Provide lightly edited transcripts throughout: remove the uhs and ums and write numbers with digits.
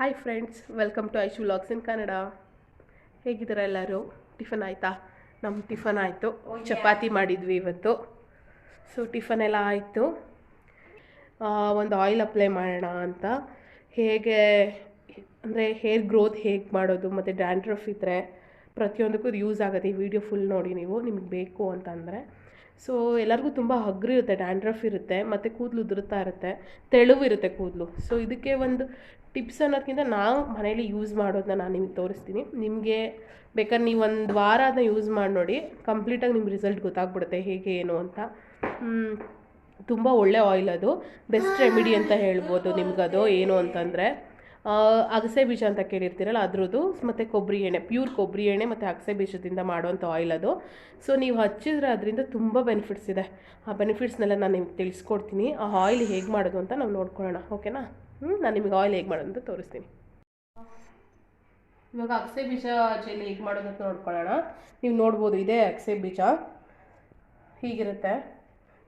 Hi friends, welcome to Aishu vlogs in Kannada. ಹೇಗಿದ್ದೀರಾ ಎಲ್ಲರೂ? Tiffin ಆಯಿತಾ? ನಮ್ಮ ಟಿಫನ್ ಆಯಿತು. ಚಪಾತಿ ಮಾಡಿದ್ವಿ ಇವತ್ತು. ಸೊ ಟಿಫನ್ ಎಲ್ಲ ಆಯಿತು. ಒಂದು ಆಯಿಲ್ ಅಪ್ಲೈ ಮಾಡೋಣ ಅಂತ. ಹೇಗೆ ಅಂದರೆ ಹೇರ್ ಗ್ರೋತ್ ಹೇಗೆ ಮಾಡೋದು ಮತ್ತು ಡ್ಯಾಂಡ್ರಫ್ ಇದ್ದರೆ ಪ್ರತಿಯೊಂದಕ್ಕೂ ಯೂಸ್ ಆಗುತ್ತೆ. ಈ ವಿಡಿಯೋ ಫುಲ್ ನೋಡಿ ನೀವು, ನಿಮಗೆ ಬೇಕು ಅಂತಂದರೆ. ಸೊ ಎಲ್ಲರಿಗೂ ತುಂಬ ಹಗ್ರಿರುತ್ತೆ, ಡ್ಯಾಂಡ್ರಫ್ ಇರುತ್ತೆ ಮತ್ತು ಕೂದಲು ಉದುರುತ್ತಾ ಇರುತ್ತೆ, ತೆಳುವು ಇರುತ್ತೆ ಕೂದಲು. ಸೊ ಇದಕ್ಕೆ ಒಂದು ಟಿಪ್ಸ್ ಅನ್ನೋದಕ್ಕಿಂತ ನಾವು ಮನೇಲಿ ಯೂಸ್ ಮಾಡೋದನ್ನ ನಾನು ನಿಮಗೆ ತೋರಿಸ್ತೀನಿ. ನಿಮಗೆ ಬೇಕಾದ್ರೆ ನೀವು ಒಂದು ವಾರ ಅದನ್ನ ಯೂಸ್ ಮಾಡಿ ನೋಡಿ, ಕಂಪ್ಲೀಟಾಗಿ ನಿಮ್ಗೆ ರಿಸಲ್ಟ್ ಗೊತ್ತಾಗ್ಬಿಡುತ್ತೆ ಹೇಗೆ ಏನು ಅಂತ. ತುಂಬ ಒಳ್ಳೆ ಆಯಿಲ್ ಅದು, ಬೆಸ್ಟ್ ರೆಮಿಡಿ ಅಂತ ಹೇಳ್ಬೋದು ನಿಮ್ಗದು. ಏನು ಅಂತಂದರೆ ಅಗಸೆ ಬೀಜ ಅಂತ ಕೇಳಿರ್ತೀರಲ್ಲ ಅದ್ರದ್ದು, ಮತ್ತು ಕೊಬ್ಬರಿ ಎಣ್ಣೆ, ಪ್ಯೂರ್ ಕೊಬ್ಬರಿ ಎಣ್ಣೆ ಮತ್ತು ಅಗಸೆ ಬೀಜದಿಂದ ಮಾಡೋವಂಥ ಆಯಿಲ್ ಅದು. ಸೊ ನೀವು ಹಚ್ಚಿದ್ರೆ ಅದರಿಂದ ತುಂಬ ಬೆನಿಫಿಟ್ಸ್ ಇದೆ. ಆ ಬೆನಿಫಿಟ್ಸ್ನೆಲ್ಲ ನಾನು ನಿಮ್ಗೆ ತಿಳಿಸ್ಕೊಡ್ತೀನಿ. ಆ ಆಯಿಲ್ ಹೇಗೆ ಮಾಡೋದು ಅಂತ ನಾವು ನೋಡ್ಕೊಳ್ಳೋಣ, ಓಕೆನಾ? ನಾನು ನಿಮಗೆ ಆಯಿಲ್ ಹೇಗೆ ಮಾಡೋದು ಅಂತ ತೋರಿಸ್ತೀನಿ. ಇವಾಗ ಅಗಸೆ ಬೀಜ ಜೆಲ್ ಹೇಗೆ ಮಾಡೋದು ಅಂತ ನೋಡ್ಕೊಳ್ಳೋಣ. ನೀವು ನೋಡ್ಬೋದು, ಇದೇ ಅಗಸೆ ಬೀಜ ಹೀಗಿರುತ್ತೆ.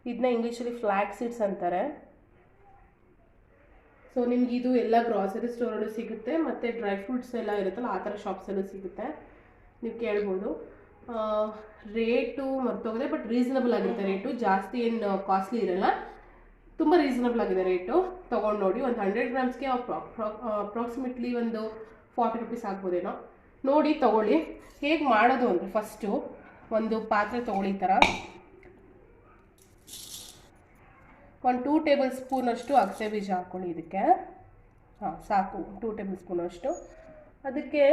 ಇದನ್ನ ಇಂಗ್ಲೀಷಲ್ಲಿ ಫ್ಲ್ಯಾಕ್ ಸೀಡ್ಸ್ ಅಂತಾರೆ. ಸೊ ನಿಮ್ಗೆ ಇದು ಎಲ್ಲ ಗ್ರಾಸರಿ ಸ್ಟೋರಲ್ಲೂ ಸಿಗುತ್ತೆ, ಮತ್ತು ಡ್ರೈ ಫ್ರೂಟ್ಸ್ ಎಲ್ಲ ಇರುತ್ತಲ್ಲ ಆ ಥರ ಶಾಪ್ಸಲ್ಲೂ ಸಿಗುತ್ತೆ. ನೀವು ಕೇಳ್ಬೋದು. ರೇಟು ಮರ್ತೋಗಿದೆ, ಬಟ್ ರೀಸನಬಲ್ ಆಗಿರುತ್ತೆ ರೇಟು. ಜಾಸ್ತಿ ಏನು ಕಾಸ್ಟ್ಲಿ ಇರಲ್ಲ, ತುಂಬ ರೀಸನಬಲ್ ಆಗಿದೆ ರೇಟು. ತೊಗೊಂಡು ನೋಡಿ. ಒಂದು 100 ಗ್ರಾಮ್ಸ್ಗೆ ಅಪ್ರಾಕ್ಸಿಮೇಟ್ಲಿ ಒಂದು 40 ರುಪೀಸ್ ಆಗ್ಬೋದೇನೋ. ನೋಡಿ ತೊಗೊಳ್ಳಿ. ಹೇಗೆ ಮಾಡೋದು ಅಂದರೆ, ಫಸ್ಟು ಒಂದು ಪಾತ್ರೆ ತೊಗೊಳ್ಳಿ. ಈ ಥರ ಒಂದು 2 ಟೇಬಲ್ ಸ್ಪೂನಷ್ಟು ಅಗಸೆ ಬೀಜ ಹಾಕ್ಕೊಳ್ಳಿ ಇದಕ್ಕೆ. ಸಾಕು, 2 ಟೇಬಲ್ ಸ್ಪೂನಷ್ಟು. ಅದಕ್ಕೆ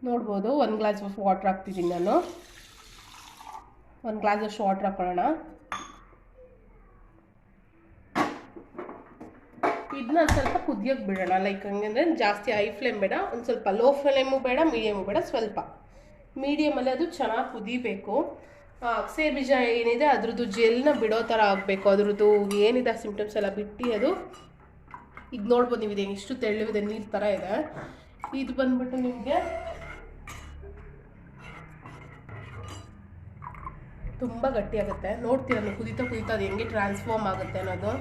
ನೋಡ್ಬೋದು 1 ಗ್ಲಾಸ್ ವಾಟ್ರ್ ಹಾಕ್ತಿದ್ದೀನಿ ನಾನು. 1 ಗ್ಲಾಸಷ್ಟು ವಾಟ್ರ್ ಹಾಕೊಳ್ಳೋಣ. ಇದನ್ನ ಸ್ವಲ್ಪ ಕುದಿಯೋಕ್ಕೆ ಬಿಡೋಣ. ಲೈಕ್ ಹಂಗಂದರೆ ಜಾಸ್ತಿ ಹೈ ಫ್ಲೇಮ್ ಬೇಡ, ಒಂದು ಸ್ವಲ್ಪ ಲೋ ಫ್ಲೇಮು ಬೇಡ, ಮೀಡಿಯಮು ಬೇಡ, ಸ್ವಲ್ಪ ಮೀಡಿಯಮಲ್ಲಿ ಅದು ಚೆನ್ನಾಗಿ ಕುದಿಬೇಕು. ಅಗಸೆ ಬೀಜ ಏನಿದೆ ಅದ್ರದ್ದು ಜೆಲ್ನ ಬಿಡೋ ಥರ ಆಗಬೇಕು. ಅದ್ರದ್ದು ಏನಿದೆ ಸಿಂಪ್ಟಮ್ಸ್ ಎಲ್ಲ ಬಿಟ್ಟು ಅದು ಇದು ನೋಡ್ಬೋದು ನೀವು. ಇದೆ ಎಷ್ಟು ತೆಳ್ಳವಿದೆ, ನೀರು ಥರ ಇದೆ. ಇದು ಬಂದ್ಬಿಟ್ಟು ನಿಮಗೆ ತುಂಬ ಗಟ್ಟಿಯಾಗುತ್ತೆ. ನೋಡ್ತೀರ ನೀವು, ಕುದೀತಾ ಕುದೀತಾ ಅದು ಹೆಂಗೆ ಟ್ರಾನ್ಸ್ಫಾರ್ಮ್ ಆಗುತ್ತೆ ಅನ್ನೋದು.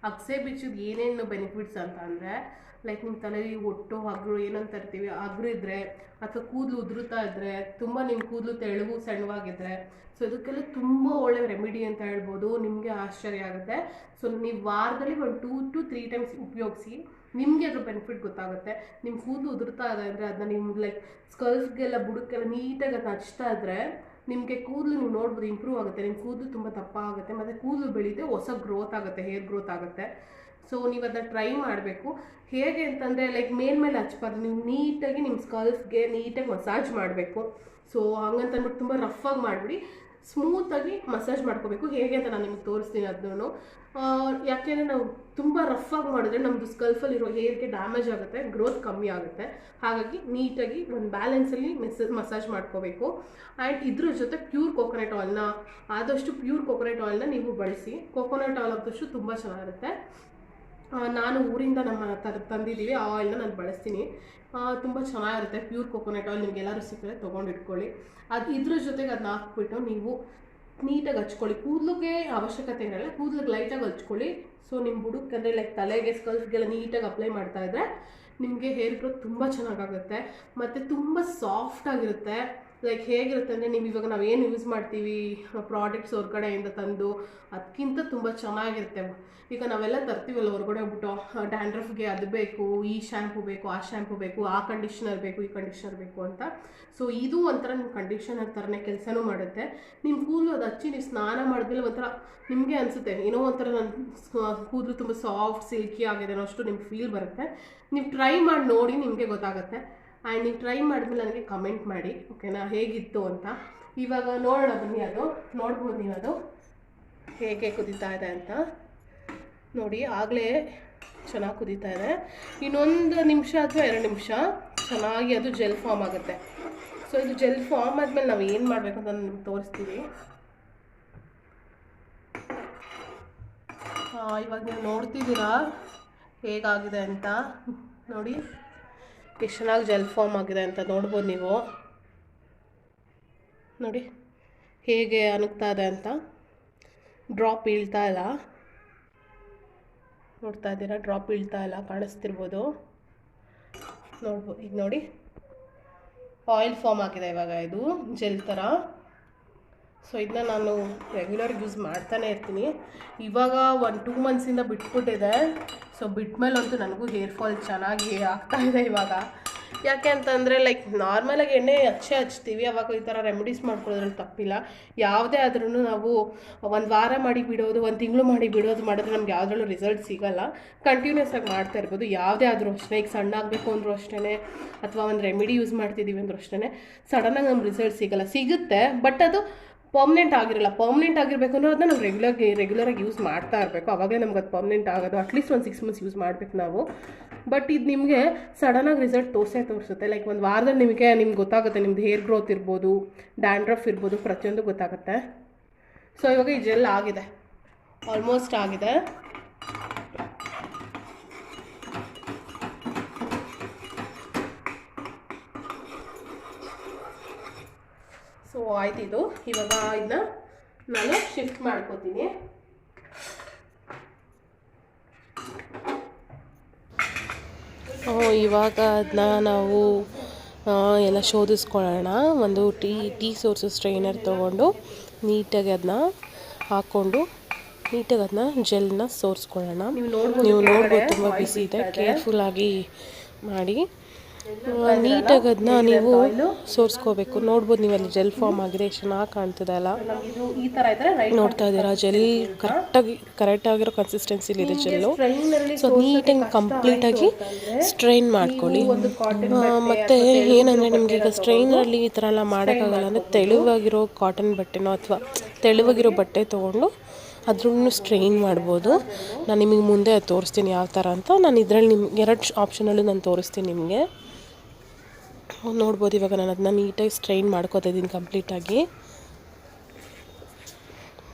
ಅಗಸೆ ಬೀಜದ ಏನೇನು ಬೆನಿಫಿಟ್ಸ್ ಅಂತ ಅಂದರೆ, ಲೈಕ್ ನಿಮ್ಮ ತಲೆಗೆ ಒಟ್ಟು ಹಗ್ರು ಏನಂತ ಇರ್ತೀವಿ, ಹಗ್ರು ಇದ್ದರೆ ಅಥವಾ ಕೂದಲು ಉದುರುತ್ತಾ ಇದ್ದರೆ, ತುಂಬ ನಿಮ್ಮ ಕೂದಲು ತೆಳುವು ಸಣ್ಣವಾಗಿದ್ದರೆ, ಸೊ ಇದಕ್ಕೆಲ್ಲ ತುಂಬ ಒಳ್ಳೆ ರೆಮಿಡಿ ಅಂತ ಹೇಳ್ಬೋದು. ನಿಮಗೆ ಆಶ್ಚರ್ಯ ಆಗುತ್ತೆ. ಸೊ ನೀವು ವಾರದಲ್ಲಿ ಒಂದು 2 to 3 ಟೈಮ್ಸ್ ಉಪಯೋಗಿಸಿ, ನಿಮಗೆ ಅದ್ರ ಬೆನಿಫಿಟ್ ಗೊತ್ತಾಗುತ್ತೆ. ನಿಮ್ಮ ಕೂದಲು ಉದುರುತ್ತಾ ಇದೆ ಅಂದರೆ ಅದನ್ನ ನಿಮ್ಮ ಲೈಕ್ ಸ್ಕಲ್ಫ್ಗೆಲ್ಲ ಬುಡಕ್ಕೆಲ್ಲ ನೀಟಾಗಿ ಅದನ್ನ ಹಚ್ತಾ ಇದ್ದರೆ ನಿಮಗೆ ಕೂದಲು ನೀವು ನೋಡ್ಬೋದು ಇಂಪ್ರೂವ್ ಆಗುತ್ತೆ. ನಿಮ್ಮ ಕೂದಲು ತುಂಬ ದಪ್ಪ ಆಗುತ್ತೆ, ಮತ್ತು ಕೂದಲು ಬೆಳೀತೆ, ಹೊಸ ಗ್ರೋತ್ ಆಗುತ್ತೆ, ಹೇರ್ ಗ್ರೋತ್ ಆಗುತ್ತೆ. ಸೊ ನೀವು ಅದನ್ನ ಟ್ರೈ ಮಾಡಬೇಕು. ಹೇಗೆ ಅಂತಂದರೆ, ಲೈಕ್ ಮೇಲ್ಮೇಲೆ ಹಚ್ಬಾರ್ದು, ನೀವು ನೀಟಾಗಿ ನಿಮ್ಮ ಸ್ಕಲ್ಫ್ಗೆ ನೀಟಾಗಿ ಮಸಾಜ್ ಮಾಡಬೇಕು. ಸೊ ಹಂಗಂತಂದ್ಬಿಟ್ಟು ತುಂಬ ರಫಾಗಿ ಮಾಡಿಬಿಡಿ, ಸ್ಮೂತಾಗಿ ಮಸಾಜ್ ಮಾಡ್ಕೋಬೇಕು. ಹೇಗೆ ಅಂತ ನಾನು ನಿಮಗೆ ತೋರಿಸ್ತೀನಿ ಅದನ್ನು. ಯಾಕೆಂದರೆ ನಾವು ತುಂಬ ರಫಾಗಿ ಮಾಡಿದ್ರೆ ನಮ್ಮದು ಸ್ಕಲ್ಫಲ್ಲಿರೋ ಹೇರ್ಗೆ ಡ್ಯಾಮೇಜ್ ಆಗುತ್ತೆ, ಗ್ರೋತ್ ಕಮ್ಮಿ ಆಗುತ್ತೆ. ಹಾಗಾಗಿ ನೀಟಾಗಿ ಒಂದು ಬ್ಯಾಲೆನ್ಸಲ್ಲಿ ಮಸಾಜ್ ಮಾಡ್ಕೋಬೇಕು. ಆ್ಯಂಡ್ ಇದ್ರ ಜೊತೆ ಪ್ಯೂರ್ ಕೋಕೋನಟ್ ಆಯಿಲ್ನ, ಆದಷ್ಟು ಪ್ಯೂರ್ ಕೋಕೋನಟ್ ಆಯಿಲ್ನ ನೀವು ಬಳಸಿ. ಕೋಕೋನಟ್ ಆಯಿಲ್ ಆದಷ್ಟು ತುಂಬ ಚೆನ್ನಾಗಿರುತ್ತೆ. ನಾನು ಊರಿಂದ ನಮ್ಮ ತಂದಿದ್ದೀವಿ, ಆ ಆಯಿಲ್ನ ನಾನು ಬಳಸ್ತೀನಿ. ತುಂಬ ಚೆನ್ನಾಗಿರುತ್ತೆ ಪ್ಯೂರ್ ಕೋಕೋನಟ್ ಆಯಿಲ್. ನಿಮ್ಗೆ ಎಲ್ಲರೂ ಸಿಕ್ಕರೆ ತೊಗೊಂಡು ಇಟ್ಕೊಳ್ಳಿ. ಅದು ಇದ್ರ ಜೊತೆಗೆ ಅದನ್ನ ಹಾಕ್ಬಿಟ್ಟು ನೀವು ನೀಟಾಗಿ ಹಚ್ಕೊಳ್ಳಿ. ಕೂದಲಿಗೆ ಅವಶ್ಯಕತೆ ಇರಲ್ಲ, ಕೂದಲಿಗೆ ಲೈಟಾಗಿ ಹಚ್ಕೊಳ್ಳಿ. ಸೊ ನಿಮ್ಮ ಬುಡಕ್ಕೆ ಅಂದರೆ ಲೈಕ್ ತಲೆಗೆ ಸ್ಕಲ್ಫ್ಗೆಲ್ಲ ನೀಟಾಗಿ ಅಪ್ಲೈ ಮಾಡ್ತಾ ಇದ್ದರೆ ನಿಮಗೆ ಹೇರ್ ಗ್ರೋತ್ ತುಂಬ ಚೆನ್ನಾಗಾಗುತ್ತೆ, ಮತ್ತು ತುಂಬ ಸಾಫ್ಟಾಗಿರುತ್ತೆ. ಲೈಕ್ ಹೇಗಿರುತ್ತೆ ಅಂದರೆ, ನೀವು ಇವಾಗ ನಾವೇನು ಯೂಸ್ ಮಾಡ್ತೀವಿ ಪ್ರಾಡಕ್ಟ್ಸ್ ಹೊರಗಡೆಯಿಂದ ತಂದು, ಅದಕ್ಕಿಂತ ತುಂಬ ಚೆನ್ನಾಗಿರುತ್ತೆ. ಈಗ ನಾವೆಲ್ಲ ತರ್ತೀವಲ್ಲ ಹೊರಗಡೆ ಹೋಗ್ಬಿಟ್ಟು, ಡ್ಯಾಂಡ್ರಫ್ಗೆ ಅದು ಬೇಕು, ಈ ಶ್ಯಾಂಪು ಬೇಕು, ಆ ಶ್ಯಾಂಪು ಬೇಕು, ಆ ಕಂಡೀಷ್ನರ್ ಬೇಕು, ಈ ಕಂಡೀಷ್ನರ್ ಬೇಕು ಅಂತ. ಸೊ ಇದು ಒಂಥರ ನಿಮ್ಮ ಕಂಡೀಷನರ್ ಥರನೇ ಕೆಲಸನೂ ಮಾಡುತ್ತೆ. ನಿಮ್ಮ ಕೂದಲು ಅದು ಹಚ್ಚಿ ನೀವು ಸ್ನಾನ ಮಾಡಿದ್ಮೇಲೆ ಒಂಥರ ನಿಮಗೆ ಅನಿಸುತ್ತೆ ಏನೋ ಒಂಥರ ನನ್ನ ಕೂದಲು ತುಂಬ ಸಾಫ್ಟ್ ಸಿಲ್ಕಿ ಆಗಿದೆ ಅನ್ನೋ ಅಷ್ಟು ನಿಮ್ಗೆ ಫೀಲ್ ಬರುತ್ತೆ. ನೀವು ಟ್ರೈ ಮಾಡಿ ನೋಡಿ, ನಿಮಗೆ ಗೊತ್ತಾಗುತ್ತೆ. ಆ್ಯಂಡ್ ನೀವು ಟ್ರೈ ಮಾಡಿದ್ಮೇಲೆ ನನಗೆ ಕಮೆಂಟ್ ಮಾಡಿ, ಓಕೆನಾ, ಹೇಗಿತ್ತು ಅಂತ. ಇವಾಗ ನೋಡೋಣ ಬನ್ನಿ. ಅದು ನೋಡ್ಬೋದು ನೀವು, ಅದು ಹೇಗೆ ಕುದೀತಾ ಇದೆ ಅಂತ ನೋಡಿ. ಆಗಲೇ ಚೆನ್ನಾಗಿ ಕುದೀತಾ ಇದೆ. ಇನ್ನೊಂದು ನಿಮಿಷ ಅಥವಾ 2 ನಿಮಿಷ ಚೆನ್ನಾಗಿ ಅದು ಜೆಲ್ ಫಾರ್ಮ್ ಆಗುತ್ತೆ. ಸೊ ಇದು ಜೆಲ್ ಫಾರ್ಮ್ ಆದಮೇಲೆ ನಾವು ಏನು ಮಾಡಬೇಕು ಅಂತ ನಿಮ್ಗೆ ತೋರಿಸ್ತೀವಿ. ಇವಾಗ ನೀವು ನೋಡ್ತಿದ್ದೀರಾ ಹೇಗಾಗಿದೆ ಅಂತ. ನೋಡಿ ಎಷ್ಟು ಚೆನ್ನಾಗಿ ಜೆಲ್ ಫಾರ್ಮ್ ಆಗಿದೆ ಅಂತ ನೋಡ್ಬೋದು ನೀವು. ನೋಡಿ ಹೇಗೆ ಅನುಗ್ತಾ ಇದೆ ಅಂತ, ಡ್ರಾಪ್ ಬೀಳ್ತಾ ಇಲ್ಲ. ನೋಡ್ತಾ ಇದ್ದೀರಾ, ಡ್ರಾಪ್ ಬೀಳ್ತಾ ಇಲ್ಲ, ಕಾಣಿಸ್ತಿರ್ಬೋದು. ನೋಡ್ಬೋದು, ಈಗ ನೋಡಿ ಆಯಿಲ್ ಫಾರ್ಮ್ ಆಗಿದೆ ಇವಾಗ, ಇದು ಜೆಲ್ ಥರ. ಸೊ ಇದನ್ನ ನಾನು ರೆಗ್ಯುಲರ್ ಯೂಸ್ ಮಾಡ್ತಾನೆ ಇರ್ತೀನಿ. ಇವಾಗ 1-2 ಮಂತ್ಸಿಂದ ಬಿಟ್ಬಿಟ್ಟಿದೆ. ಸೊ ಬಿಟ್ಮೇಲಂತೂ ನನಗೂ ಹೇರ್ ಫಾಲ್ ಚೆನ್ನಾಗಿ ಆಗ್ತಾಯಿದೆ ಇವಾಗ. ಯಾಕೆ ಅಂತಂದರೆ ಲೈಕ್ ನಾರ್ಮಲಾಗಿ ಎಣ್ಣೆ ಹಚ್ತೀವಿ, ಅವಾಗ ಈ ಥರ ರೆಮಿಡೀಸ್ ಮಾಡ್ಕೊಳ್ಳೋದ್ರಲ್ಲಿ ತಪ್ಪಿಲ್ಲ. ಯಾವುದೇ ಆದ್ರೂ ನಾವು 1 ವಾರ ಮಾಡಿ ಬಿಡೋದು, 1 ತಿಂಗಳು ಮಾಡಿ ಬಿಡೋದು ಮಾಡಿದ್ರೆ ನಮ್ಗೆ ಯಾವುದ್ರಲ್ಲೂ ರಿಸಲ್ಟ್ ಸಿಗೋಲ್ಲ. ಕಂಟಿನ್ಯೂಸ್ ಆಗಿ ಮಾಡ್ತಾ ಇರ್ಬೋದು. ಯಾವುದೇ ಆದರೂ ಅಷ್ಟೇ, ಈಗ ಸಣ್ಣ ಆಗಬೇಕು ಅಂದರೂ ಅಷ್ಟೇ, ಅಥವಾ ಒಂದು ರೆಮಿಡಿ ಯೂಸ್ ಮಾಡ್ತಿದ್ದೀವಿ ಅಂದರೂ ಅಷ್ಟೇ, ಸಡನ್ನಾಗಿ ನಮ್ಗೆ ರಿಸಲ್ಟ್ ಸಿಗುತ್ತೆ. ಬಟ್ ಅದು ಪರ್ಮನೆಂಟ್ ಆಗಿರಲ್ಲ. ಪರ್ಮನೆಂಟ್ ಆಗಿರಬೇಕು ಅಂದರೆ ಅದನ್ನ ನಾವು ರೆಗ್ಯುಲರಾಗಿ ಯೂಸ್ ಮಾಡ್ತಾ ಇರಬೇಕು. ಆವಾಗಲೇ ನಮ್ಗೆ ಅದು ಪರ್ಮನೆಂಟ್ ಆಗೋದು. ಅಟ್ಲೀಸ್ಟ್ 6 ಮಂತ್ಸ್ ಯೂಸ್ ಮಾಡಬೇಕು ನಾವು. ಬಟ್ ಇದು ನಿಮಗೆ ಸಡನ್ನಾಗಿ ರಿಸಲ್ಟ್ ತೋರಿಸುತ್ತೆ. ಲೈಕ್ 1 ವಾರದಲ್ಲಿ ನಿಮ್ಗೆ ಗೊತ್ತಾಗುತ್ತೆ. ನಿಮ್ದು ಹೇರ್ ಗ್ರೋತ್ ಇರ್ಬೋದು, ಡ್ಯಾಂಡ್ರಫ್ ಇರ್ಬೋದು, ಪ್ರತಿಯೊಂದು ಗೊತ್ತಾಗುತ್ತೆ. ಸೊ ಇವಾಗ ಈ ಜೆಲ್ ಆಗಿದೆ, ಆಲ್ಮೋಸ್ಟ್ ಆಗಿದೆ. ಸೊ ಆಯ್ತು ಇದು. ಇವಾಗ ಇದನ್ನ ನಾನು ಶಿಫ್ಟ್ ಮಾಡ್ಕೋತೀನಿ. ಇವಾಗ ಅದನ್ನ ನಾವು ಎಲ್ಲ ಶೋಧಿಸ್ಕೊಳ್ಳೋಣ. ಒಂದು ಟೀ ಸೋರ್ಸು ಸ್ಟ್ರೈನರ್ ತೊಗೊಂಡು ನೀಟಾಗಿ ಅದನ್ನ ಹಾಕ್ಕೊಂಡು ನೀಟಾಗಿ ಅದನ್ನ ಜೆಲ್ನ ಸೋರಿಸ್ಕೊಳ್ಳೋಣ. ನೀವು ನೋಡ್ಬೋದು ತುಂಬ ಬಿಸಿ ಇದೆ, ಕೇರ್ಫುಲ್ಲಾಗಿ ಮಾಡಿ ನೀಟಾಗಿ ಅದನ್ನ ನೀವು ಸೋರಿಸ್ಕೋಬೇಕು. ನೋಡ್ಬೋದು ನೀವು ಅಲ್ಲಿ ಜೆಲ್ ಫಾರ್ಮ್ ಆಗಿದೆ, ಎಷ್ಟು ಚೆನ್ನಾಗಿ ಕಾಣ್ತಿದೆ ಅಲ್ಲ. ನೋಡ್ತಾ ಇದ್ದೀರಾ, ಜೆಲ್ ಕರೆಕ್ಟಾಗಿರೋ ಕನ್ಸಿಸ್ಟೆನ್ಸಿಲಿದೆ ಜೆಲ್ಲು. ಸೊ ನೀಟಾಗಿ ಕಂಪ್ಲೀಟಾಗಿ ಸ್ಟ್ರೈನ್ ಮಾಡ್ಕೊಳ್ಳಿ. ಮತ್ತು ಏನಂದರೆ ನಿಮಗೆ ಈಗ ಸ್ಟ್ರೈನರಲ್ಲಿ ಈ ಥರ ಎಲ್ಲ ಮಾಡೋಕ್ಕಾಗಲ್ಲ ಅಂದರೆ ತೆಳುವಾಗಿರೋ ಕಾಟನ್ ಬಟ್ಟೆನೋ ಅಥವಾ ತೆಳುವಾಗಿರೋ ಬಟ್ಟೆ ತೊಗೊಂಡು ಅದ್ರೂ ಸ್ಟ್ರೈನ್ ಮಾಡ್ಬೋದು. ನಾನು ನಿಮಗೆ ಮುಂದೆ ತೋರಿಸ್ತೀನಿ ಯಾವ ಥರ ಅಂತ. ನಾನು ಇದರಲ್ಲಿ ನಿಮ್ಗೆ 2 ಆಪ್ಷನಲ್ಲೂ ನಾನು ತೋರಿಸ್ತೀನಿ ನಿಮಗೆ. ನೋಡ್ಬೋದು ಇವಾಗ ನಾನು ಅದನ್ನ ನೀಟಾಗಿ ಸ್ಟ್ರೈನ್ ಮಾಡ್ಕೋತಾ ಇದ್ದೀನಿ ಕಂಪ್ಲೀಟಾಗಿ.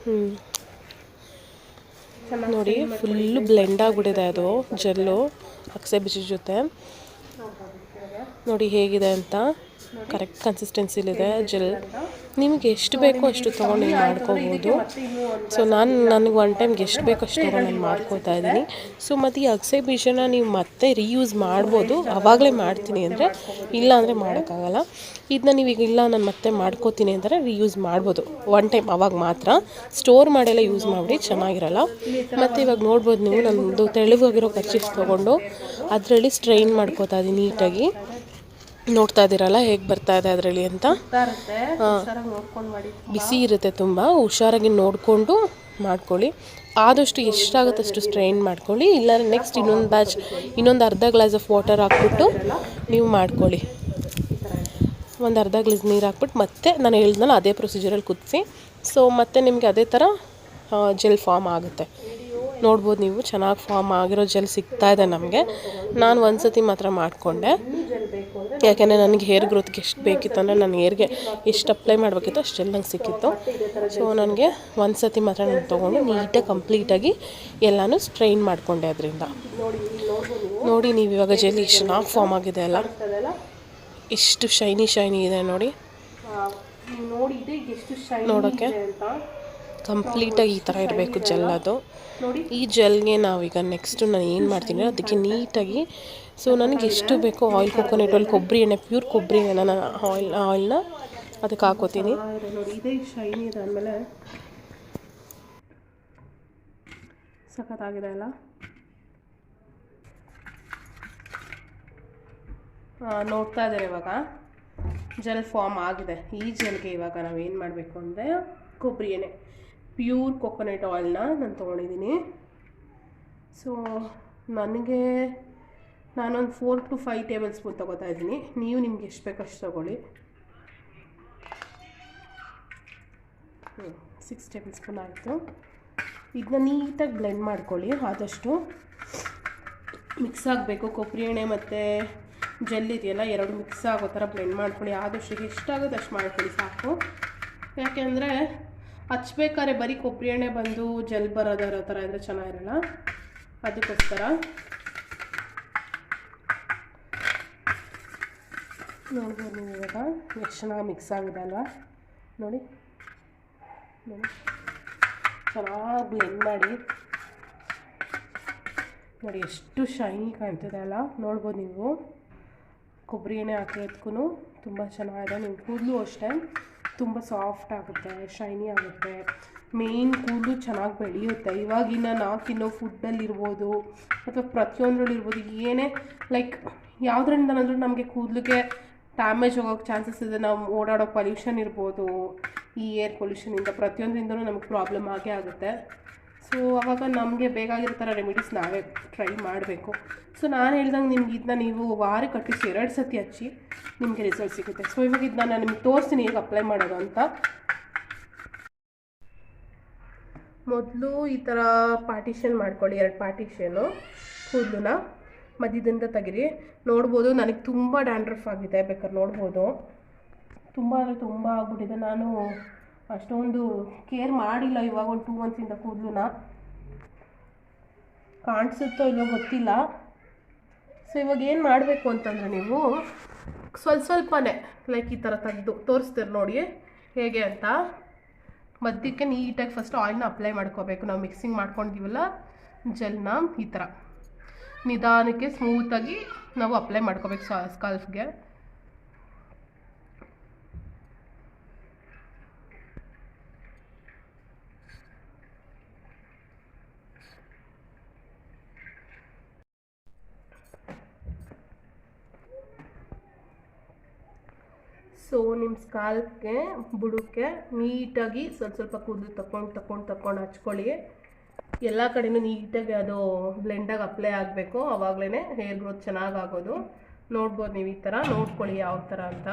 ನೋಡಿ ಫುಲ್ಲು ಬ್ಲೆಂಡ್ ಆಗಿಬಿಟ್ಟಿದೆ ಅದು ಜೆಲ್ಲು ಅಕ್ಸೆ ಬೀಜ ಜೊತೆ. ನೋಡಿ ಹೇಗಿದೆ ಅಂತ, ಕರೆಕ್ಟ್ ಕನ್ಸಿಸ್ಟೆನ್ಸಿಲಿದೆ ಜೆಲ್. ನಿಮಗೆ ಎಷ್ಟು ಬೇಕೋ ಅಷ್ಟು ತೊಗೊಂಡು ನೀವು ಮಾಡ್ಕೋಬೋದು. ಸೊ ನನಗೆ 1 ಟೈಮ್ಗೆ ಎಷ್ಟು ಬೇಕೋ ಅಷ್ಟು ತೊಗೊಂಡು ನಾನು ಮಾಡ್ಕೋತಾ ಇದ್ದೀನಿ. ಸೊ ಮತ್ತು ಈ ಅಗಸೆ ಬೀಜನ ನೀವು ಮತ್ತೆ ರೀಯೂಸ್ ಮಾಡ್ಬೋದು. ಆವಾಗಲೇ ಮಾಡ್ತೀನಿ ಅಂದರೆ, ಇಲ್ಲ ಅಂದರೆ ಮಾಡೋಕ್ಕಾಗಲ್ಲ. ಇದನ್ನ ನೀವೀಗ ಇಲ್ಲ ನಾನು ಮತ್ತೆ ಮಾಡ್ಕೋತೀನಿ ಅಂದರೆ ರೀಯೂಸ್ ಮಾಡ್ಬೋದು 1 ಟೈಮ್, ಆವಾಗ ಮಾತ್ರ. ಸ್ಟೋರ್ ಮಾಡೆಲ್ಲ ಯೂಸ್ ಮಾಡಿ ಚೆನ್ನಾಗಿರಲ್ಲ. ಮತ್ತು ಇವಾಗ ನೋಡ್ಬೋದು ನೀವು, ನಮ್ಮದು ತೆಳುವಾಗಿರೋ ಕರ್ಚೀಫ್ ತೊಗೊಂಡು ಅದರಲ್ಲಿ ಸ್ಟ್ರೈನ್ ಮಾಡ್ಕೋತಾ ಇದ್ದೀನಿ ನೀಟಾಗಿ. ನೋಡ್ತಾ ಇದ್ದೀರಲ್ಲ ಹೇಗೆ ಬರ್ತಾ ಇದೆ ಅದರಲ್ಲಿ ಅಂತ. ಬಿಸಿ ಇರುತ್ತೆ ತುಂಬ, ಹುಷಾರಾಗಿ ನೋಡಿಕೊಂಡು ಮಾಡ್ಕೊಳ್ಳಿ. ಆದಷ್ಟು ಎಷ್ಟಾಗುತ್ತೆ ಅಷ್ಟು ಸ್ಟ್ರೈನ್ ಮಾಡ್ಕೊಳ್ಳಿ. ಇಲ್ಲಾಂದರೆ ನೆಕ್ಸ್ಟ್ ಇನ್ನೊಂದು ಅರ್ಧ ಗ್ಲಾಸ್ ಆಫ್ ವಾಟರ್ ಹಾಕ್ಬಿಟ್ಟು ನೀವು ಮಾಡ್ಕೊಳ್ಳಿ. ಒಂದು ಅರ್ಧ ಗ್ಲಾಸ್ ನೀರು ಹಾಕ್ಬಿಟ್ಟು ಮತ್ತೆ ನಾನು ಹೇಳಿದ್ನಲ್ಲ ಅದೇ ಪ್ರೊಸೀಜರಲ್ಲಿ ಕುದಿಸಿ. ಸೊ ಮತ್ತೆ ನಿಮಗೆ ಅದೇ ಥರ ಜೆಲ್ ಫಾರ್ಮ್ ಆಗುತ್ತೆ. ನೋಡ್ಬೋದು ನೀವು, ಚೆನ್ನಾಗಿ ಫಾರ್ಮ್ ಆಗಿರೋ ಜೆಲ್ ಸಿಗ್ತಾ ಇದೆ ನಮಗೆ. ನಾನು 1 ಸತಿ ಮಾತ್ರ ಮಾಡಿಕೊಂಡೆ, ಯಾಕೆಂದರೆ ನನಗೆ ಹೇರ್ ಗ್ರೋತ್ಗೆ ಎಷ್ಟು ಬೇಕಿತ್ತು ಅಂದರೆ ನನ್ನ ಹೇರ್ಗೆ ಎಷ್ಟು ಅಪ್ಲೈ ಮಾಡಬೇಕಿತ್ತು ಅಷ್ಟು ಜೆಲ್ ನಂಗೆ ಸಿಕ್ಕಿತ್ತು. ಸೊ ನನಗೆ 1 ಸತಿ ಮಾತ್ರ ನಾನು ತೊಗೊಂಡು ನೀಟಾಗಿ ಕಂಪ್ಲೀಟಾಗಿ ಎಲ್ಲನೂ ಸ್ಟ್ರೈನ್ ಮಾಡಿಕೊಂಡೆ ಅದರಿಂದ. ನೋಡಿ ನೀವು ಇವಾಗ ಜೆಲ್ ಎಷ್ಟು ಚೆನ್ನಾಗಿ ಫಾರ್ಮ್ ಆಗಿದೆ ಅಲ್ಲ, ಎಷ್ಟು ಶೈನಿ ಇದೆ ನೋಡಿ. ನೋಡೋಕ್ಕೆ ಕಂಪ್ಲೀಟಾಗಿ ಈ ಥರ ಇರಬೇಕು ಜೆಲ್ ಅದು. ಈ ಜೆಲ್ಗೆ ನಾವೀಗ ನೆಕ್ಸ್ಟು ನಾನು ಏನು ಮಾಡ್ತೀನಿ ಅದಕ್ಕೆ ನೀಟಾಗಿ, ಸೊ ನನಗೆ ಎಷ್ಟು ಬೇಕೋ ಆಯಿಲ್, ಕೊಕೊನಟ್ ಆಯಿಲ್, ಕೊಬ್ಬರಿ ಎಣ್ಣೆ, ಪ್ಯೂರ್ ಕೊಬ್ಬರಿ ಎಣ್ಣೆ ನಾನು ಆಯಿಲ್ನ ಅದಕ್ಕೆ ಹಾಕೋತೀನಿ. ನೋಡಿ ಇದೇ ಶೈನಿ ಇದೆ ಆದಮೇಲೆ ಸಖತ್ತಾಗಿದೆ ಅಲ್ಲ. ನೋಡ್ತಾ ಇದ್ದಾರೆ ಇವಾಗ ಜೆಲ್ ಫಾರ್ಮ್ ಆಗಿದೆ. ಈ ಜೆಲ್ಗೆ ಇವಾಗ ನಾವು ಏನು ಮಾಡಬೇಕು ಅಂದರೆ ಕೊಬ್ಬರಿ ಎಣ್ಣೆ, ಪ್ಯೂರ್ ಕೊಕೊನಟ್ ಆಯಿಲ್ನ ನಾನು ತೊಗೊಂಡಿದ್ದೀನಿ. ಸೊ ನಾನೊಂದು 4 to 5 ಟೇಬಲ್ ಸ್ಪೂನ್ ತೊಗೋತಾ ಇದ್ದೀನಿ. ನೀವು ನಿಮ್ಗೆ ಎಷ್ಟು ಬೇಕೋ ಅಷ್ಟು ತೊಗೊಳ್ಳಿ. 6 ಟೇಬಲ್ ಸ್ಪೂನ್ ಆಯಿತು. ಇದನ್ನ ನೀಟಾಗಿ ಬ್ಲೆಂಡ್ ಮಾಡ್ಕೊಳ್ಳಿ. ಆದಷ್ಟು ಮಿಕ್ಸ್ ಆಗಬೇಕು. ಕೊಬ್ಬರಿ ಎಣ್ಣೆ ಮತ್ತು ಜೆಲ್ ಇದೆಯಲ್ಲ, 2 ಮಿಕ್ಸ್ ಆಗೋ ಥರ ಬ್ಲೆಂಡ್ ಮಾಡ್ಕೊಳ್ಳಿ. ಆದಷ್ಟು ಎಷ್ಟಾಗುತ್ತೆ ಅಷ್ಟು ಮಾಡ್ಕೊಳ್ಳಿ ಸಾಕು. ಯಾಕೆಂದರೆ ಹಚ್ಬೇಕಾದ್ರೆ ಬರೀ ಕೊಬ್ಬರಿ ಎಣ್ಣೆ ಬಂದು ಜೆಲ್ ಬರೋದಿರೋ ಥರ ಇದ್ದರೆ ಚೆನ್ನಾಗಿರಲ್ಲ, ಅದಕ್ಕೋಸ್ಕರ. ನೋಡ್ಬೋದು ನೀವು ಇವಾಗ ಎಷ್ಟು ಚೆನ್ನಾಗಿ ಮಿಕ್ಸ್ ಆಗಿದೆ ಅಲ್ವಾ. ನೋಡಿ ಚೆನ್ನಾಗಿ ಬ್ಲೆಂಡ್ ಮಾಡಿ. ನೋಡಿ ಎಷ್ಟು ಶೈನಿ ಕಾಣ್ತಿದೆ ಅಲ್ಲ, ನೋಡ್ಬೋದು ನೀವು. ಕೊಬ್ಬರಿ ಎಣ್ಣೆ ಹಾಕಿರೋದಕ್ಕೂ ತುಂಬ ಚೆನ್ನಾಗಿದೆ. ನಿಮ್ಮ ಕೂದಲು ಅಷ್ಟೇ ತುಂಬ ಸಾಫ್ಟ್ ಆಗುತ್ತೆ, ಶೈನಿ ಆಗುತ್ತೆ. ಮೇಯ್ನ್ ಕೂದಲು ಚೆನ್ನಾಗಿ ಬೆಳೆಯುತ್ತೆ. ಇವಾಗಿನ ನಾವು ತಿನ್ನೋ ಫುಡ್ಡಲ್ಲಿರ್ಬೋದು ಅಥವಾ ಪ್ರತಿಯೊಂದರಲ್ಲಿರ್ಬೋದು, ಏನೇ ಲೈಕ್ ಯಾವುದರಿಂದನಾದರೂ ನಮಗೆ ಕೂದಲಿಗೆ ಡ್ಯಾಮೇಜ್ ಹೋಗೋಕ್ಕೆ ಚಾನ್ಸಸ್ ಇದೆ. ನಾವು ಓಡಾಡೋ ಪೊಲ್ಯೂಷನ್ ಇರ್ಬೋದು, ಈ ಏರ್ ಪೊಲ್ಯೂಷನಿಂದ ಪ್ರತಿಯೊಂದರಿಂದಲೂ ನಮಗೆ ಪ್ರಾಬ್ಲಮ್ ಆಗೇ ಆಗುತ್ತೆ. ಸೊ ಆವಾಗ ನಮಗೆ ಬೇಕಾಗಿರೋ ಥರ ರೆಮಿಡೀಸ್ ನಾವೇ ಟ್ರೈ ಮಾಡಬೇಕು. ಸೊ ನಾನು ಹೇಳ್ದಂಗೆ ನಿಮ್ಗೆ ಇದನ್ನ ನೀವು ವಾರಕ್ಕೆ ಅಟ್ಲೀಸ್ಟ್ 2 ಸತಿ ಹಚ್ಚಿ ನಿಮಗೆ ರಿಸಲ್ಟ್ ಸಿಗುತ್ತೆ. ಸೊ ಇವಾಗ ಇದನ್ನ ನಾನು ನಿಮ್ಗೆ ತೋರಿಸ್ತೀನಿ ಹೇಗೆ ಅಪ್ಲೈ ಮಾಡೋದು ಅಂತ. ಮೊದಲು ಈ ಥರ ಪಾರ್ಟಿಷನ್ ಮಾಡ್ಕೊಳ್ಳಿ, 2 ಪಾರ್ಟಿಷನು ಕೂದಲನ್ನ ಮಧ್ಯದಿಂದ ತೆಗಿರಿ. ನೋಡ್ಬೋದು ನನಗೆ ತುಂಬ ಡ್ಯಾಂಡ್ರಫ್ ಆಗಿದೆ, ಬೇಕಾದ್ರೆ ನೋಡ್ಬೋದು. ತುಂಬ ಅಂದರೆ ತುಂಬ ಆಗ್ಬಿಟ್ಟಿದೆ. ನಾನು ಅಷ್ಟೊಂದು ಕೇರ್ ಮಾಡಿಲ್ಲ ಇವಾಗ ಒಂದು 2 ಮಂತ್ಸಿಂದ. ಕೂದಲನ್ನ ಕಾಣಿಸುತ್ತೋ ಇಲ್ಲೋ ಗೊತ್ತಿಲ್ಲ. ಸೊ ಇವಾಗ ಏನು ಮಾಡಬೇಕು ಅಂತಂದರೆ, ನೀವು ಸ್ವಲ್ಪನೇ ಲೈಕ್ ಈ ಥರ ತೆಗೆದು ತೋರಿಸ್ತೀರಿ ನೋಡಿ ಹೇಗೆ ಅಂತ. ಮಧ್ಯಕ್ಕೆ ನೀಟಾಗಿ ಫಸ್ಟ್ ಆಯಿಲ್ನ ಅಪ್ಲೈ ಮಾಡ್ಕೋಬೇಕು. ನಾವು ಮಿಕ್ಸಿಂಗ್ ಮಾಡ್ಕೊಂಡಿದ್ದೀವಲ್ಲ ಜೆಲ್ನ, ಈ ಥರ ನಿಧಾನಕ್ಕೆ ಸ್ಮೂತಾಗಿ ನಾವು ಅಪ್ಲೈ ಮಾಡ್ಕೋಬೇಕು ಸ್ಕಾಲ್ಫ್ಗೆ. ಸೊ ನಿಮ್ಮ ಸ್ಕಾಲ್ಪ್ಗೆ ಬುಡಕ್ಕೆ ನೀಟಾಗಿ ಸ್ವಲ್ಪ ಕೂದಲು ತಗೊಂಡು ಹಚ್ಕೊಳ್ಳಿ. ಎಲ್ಲ ಕಡೆಯೂ ನೀಟಾಗಿ ಅದು ಬ್ಲೆಂಡಾಗಿ ಅಪ್ಲೈ ಆಗಬೇಕು. ಆವಾಗಲೇ ಹೇರ್ ಗ್ರೋತ್ ಚೆನ್ನಾಗಾಗೋದು. ನೋಡ್ಬೋದು ನೀವು, ಈ ಥರ ನೋಡ್ಕೊಳ್ಳಿ ಯಾವ ಥರ ಅಂತ.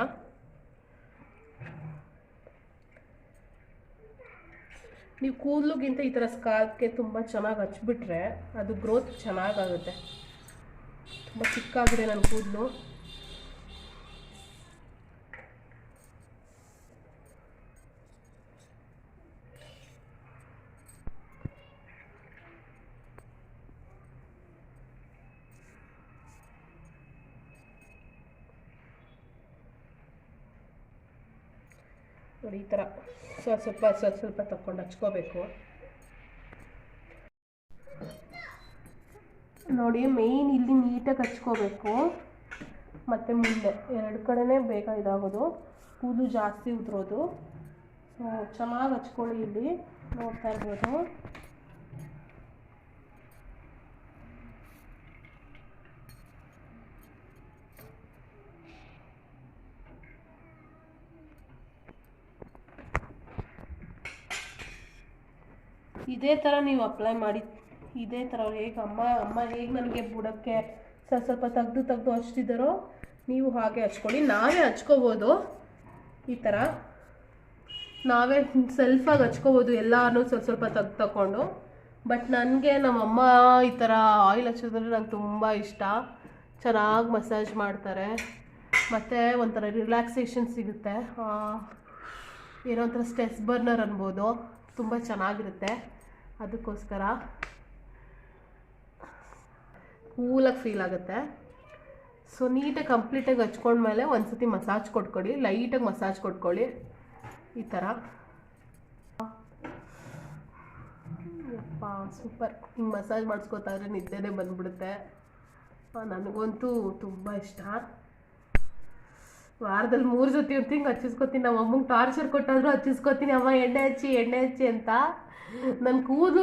ನೀವು ಕೂದಲುಗಿಂತ ಈ ಥರ ಸ್ಕಾಲ್ಪ್ಗೆ ತುಂಬ ಚೆನ್ನಾಗಿ ಹಚ್ಬಿಟ್ರೆ ಅದು ಗ್ರೋತ್ ಚೆನ್ನಾಗಾಗುತ್ತೆ. ತುಂಬ ಚಿಕ್ಕಾಗಿದೆ ನನ್ನ ಕೂದಲು. ನೋಡಿ ಈ ಥರ ಸ್ವಲ್ಪ ತಗೊಂಡು ಹಚ್ಕೋಬೇಕು. ನೋಡಿ ಮೇಯ್ನ್ ಇಲ್ಲಿ ನೀಟಾಗಿ ಹಚ್ಕೋಬೇಕು. ಮತ್ತು ಮುಂದೆ 2 ಕಡೆನೇ ಬೇಗ ಇದಾಗೋದು, ಕೂದಲು ಜಾಸ್ತಿ ಉದುರೋದು. ಸೊ ಚೆನ್ನಾಗಿ ಹಚ್ಕೊಳ್ಳಿ. ಇಲ್ಲಿ ನೋಡ್ತಾ ಇರ್ಬೋದು. ಇದೇ ಥರ ನೀವು ಅಪ್ಲೈ ಮಾಡಿ. ಇದೇ ಥರ ಹೇಗೆ ಅಮ್ಮ ಹೇಗೆ ನನಗೆ ಬುಡಕ್ಕೆ ಸ್ವಲ್ಪ ತೆಗ್ದು ಹಚ್ತಿದ್ದಾರೋ ನೀವು ಹಾಗೆ ಹಚ್ಕೊಳ್ಳಿ. ನಾವೇ ಹಚ್ಕೋಬೋದು, ಈ ಥರ ನಾವೇ ಸೆಲ್ಫಾಗಿ ಹಚ್ಕೋಬೋದು ಎಲ್ಲನೂ ಸ್ವಲ್ಪ ತಗೊಂಡು. ಬಟ್ ನನಗೆ ನಮ್ಮಮ್ಮ ಈ ಥರ ಆಯಿಲ್ ಹಚ್ಚೋದ್ರೆ ನಂಗೆ ತುಂಬ ಇಷ್ಟ. ಚೆನ್ನಾಗಿ ಮಸಾಜ್ ಮಾಡ್ತಾರೆ, ಮತ್ತು ಒಂಥರ ರಿಲ್ಯಾಕ್ಸೇಷನ್ ಸಿಗುತ್ತೆ. ಏನೋ ಒಂಥರ ಸ್ಟ್ರೆಸ್ ಬರ್ನರ್ ಅನ್ಬೋದು. ತುಂಬ ಚೆನ್ನಾಗಿರುತ್ತೆ. ಅದಕ್ಕೋಸ್ಕರ ಕೂಲಾಗಿ ಫೀಲ್ ಆಗುತ್ತೆ. ಸೊ ನೀಟಾಗಿ ಕಂಪ್ಲೀಟಾಗಿ ಹಚ್ಕೊಂಡ್ಮೇಲೆ ಒಂದು ಸತಿ ಮಸಾಜ್ ಕೊಟ್ಕೊಳ್ಳಿ, ಲೈಟಾಗಿ ಮಸಾಜ್ ಕೊಟ್ಕೊಳ್ಳಿ ಈ ಥರ. ಯಪ್ಪ ಸೂಪರ್. ಹಿಂಗೆ ಮಸಾಜ್ ಮಾಡಿಸ್ಕೊತಾ ಇದ್ರೆ ನಿದ್ದೆನೇ ಬಂದ್ಬಿಡುತ್ತೆ. ನನಗಂತೂ ತುಂಬ ಇಷ್ಟ. ವಾರದಲ್ಲಿ 3 ಸತಿ ಅಂತ ಹಿಂಗೆ ಹಚ್ಚಿಸ್ಕೊತೀನಿ. ನಮ್ಮ ಅಮ್ಮಂಗೆ ಟಾರ್ಚರ್ ಕೊಟ್ಟಾದರೂ ಹಚ್ಚಿಸ್ಕೊತೀನಿ, ಅಮ್ಮ ಎಣ್ಣೆ ಹಚ್ಚಿ ಅಂತ. ನನ್ನ ಕೂದಲು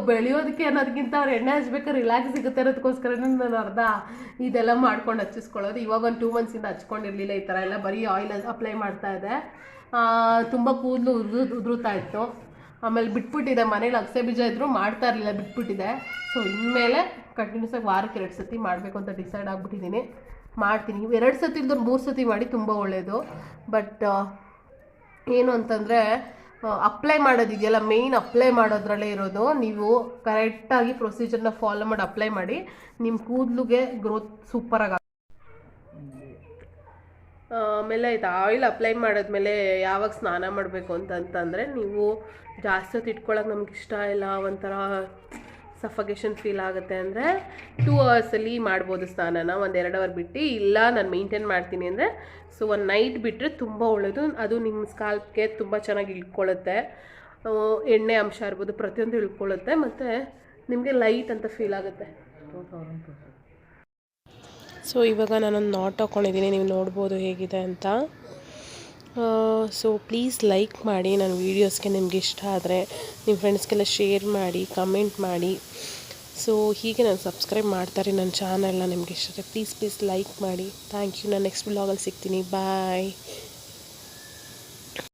ಬೆಳೆಯೋದಕ್ಕೆ ಅನ್ನೋದಕ್ಕಿಂತ ಅವ್ರು ಎಣ್ಣೆ ಹಚ್ಬೇಕಾದ್ರೆ ರಿಲ್ಯಾಕ್ಸ್ ಸಿಗುತ್ತೆ ಅನ್ನೋದಕ್ಕೋಸ್ಕರ ನಾನು ಅರ್ಧ ಇದೆಲ್ಲ ಮಾಡ್ಕೊಂಡು ಹಚ್ಚಿಸ್ಕೊಳ್ಳೋದು. ಇವಾಗ ಒಂದು 2 ಮಂತ್ಸಿಂದ ಹಚ್ಕೊಂಡಿರಲಿಲ್ಲ ಈ ಥರ ಎಲ್ಲ, ಬರೀ ಆಯಿಲ್ ಅಪ್ಲೈ ಮಾಡ್ತಾ ಇದ್ದೆ. ತುಂಬ ಕೂದಲು ಉದುರುತ್ತಾ ಇತ್ತು. ಆಮೇಲೆ ಬಿಟ್ಬಿಟ್ಟಿದೆ, ಮನೇಲಿ ಅಗಸೆ ಬೀಜ ಇದ್ದರೂ ಮಾಡ್ತಾ ಇರಲಿಲ್ಲ, ಬಿಟ್ಬಿಟ್ಟಿದೆ. ಸೊ ಇನ್ಮೇಲೆ ಕಂಟಿನ್ಯೂಸ್ ಆಗಿ ವಾರಕ್ಕೆ 2 ಸತಿ ಮಾಡಬೇಕು ಅಂತ ಡಿಸೈಡ್ ಆಗಿಬಿಟ್ಟಿದ್ದೀನಿ. ಮಾಡ್ತೀನಿ. 2 ಸತಿ ಇಲ್ದವ್ರು 3 ಸತಿ ಮಾಡಿ ತುಂಬ ಒಳ್ಳೆಯದು. ಬಟ್ ಏನು ಅಂತಂದರೆ ಅಪ್ಲೈ ಮಾಡೋದಿದೆಯಲ್ಲ, ಮೇಯ್ನ್ ಅಪ್ಲೈ ಮಾಡೋದ್ರಲ್ಲೇ ಇರೋದು. ನೀವು ಕರೆಕ್ಟಾಗಿ ಪ್ರೊಸೀಜರ್ನ ಫಾಲೋ ಮಾಡಿ ಅಪ್ಲೈ ಮಾಡಿ, ನಿಮ್ಮ ಕೂದಲಿಗೆ ಗ್ರೋತ್ ಸೂಪರಾಗಿ. ಆಮೇಲೆ ಇದು ಆಯಿಲ್ ಅಪ್ಲೈ ಮಾಡಿದ್ಮೇಲೆ ಯಾವಾಗ ಸ್ನಾನ ಮಾಡಬೇಕು ಅಂತಂದರೆ, ನೀವು ಜಾಸ್ತಿ ಹೊತ್ತು ಇಟ್ಕೊಳ್ಳೋಕೆ ನಮ್ಗೆ ಇಷ್ಟ ಇಲ್ಲ, ಒಂಥರ ಸಫಗೇಷನ್ ಫೀಲ್ ಆಗುತ್ತೆ ಅಂದರೆ 2 ಅವರ್ಸಲ್ಲಿ ಮಾಡ್ಬೋದು ಸ್ನಾನನ. 1-2 ಅವರ್ ಬಿಟ್ಟು. ಇಲ್ಲ ನಾನು ಮೇಂಟೈನ್ ಮಾಡ್ತೀನಿ ಅಂದರೆ ಸೊ 1 ನೈಟ್ ಬಿಟ್ಟರೆ ತುಂಬ ಒಳ್ಳೆಯದು. ಅದು ನಿಮ್ಮ ಸ್ಕಾಲ್ಪ್ಗೆ ತುಂಬ ಚೆನ್ನಾಗಿ ಇಳ್ಕೊಳ್ಳುತ್ತೆ. ಎಣ್ಣೆ ಅಂಶ ಇರ್ಬೋದು ಪ್ರತಿಯೊಂದು ಇಳ್ಕೊಳ್ಳುತ್ತೆ. ಮತ್ತು ನಿಮಗೆ ಲೈಟ್ ಅಂತ ಫೀಲ್ ಆಗುತ್ತೆ. ಸೊ ಇವಾಗ ನಾನೊಂದು ನಾಟ್ ಹಾಕ್ಕೊಂಡಿದ್ದೀನಿ, ನೀವು ನೋಡ್ಬೋದು ಹೇಗಿದೆ ಅಂತ. ಸೊ ಪ್ಲೀಸ್ ಲೈಕ್ ಮಾಡಿ ನನ್ನ ವೀಡಿಯೋಸ್ಗೆ, ನಿಮ್ಗೆ ಇಷ್ಟ ಆದರೆ ನಿಮ್ಮ ಫ್ರೆಂಡ್ಸ್ಗೆಲ್ಲ ಶೇರ್ ಮಾಡಿ, ಕಮೆಂಟ್ ಮಾಡಿ. ಸೊ ಹೀಗೆ ನಾನು ಸಬ್ಸ್ಕ್ರೈಬ್ ಮಾಡ್ತಾರೆ ನನ್ನ ಚಾನಲ್ನ. ನಿಮ್ಗೆ ಇಷ್ಟ ಆದರೆ ಪ್ಲೀಸ್ ಲೈಕ್ ಮಾಡಿ. Thank you. ನಾನು ನೆಕ್ಸ್ಟ್ ಬ್ಲಾಗಲ್ಲಿ ಸಿಗ್ತೀನಿ. ಬಾಯ್.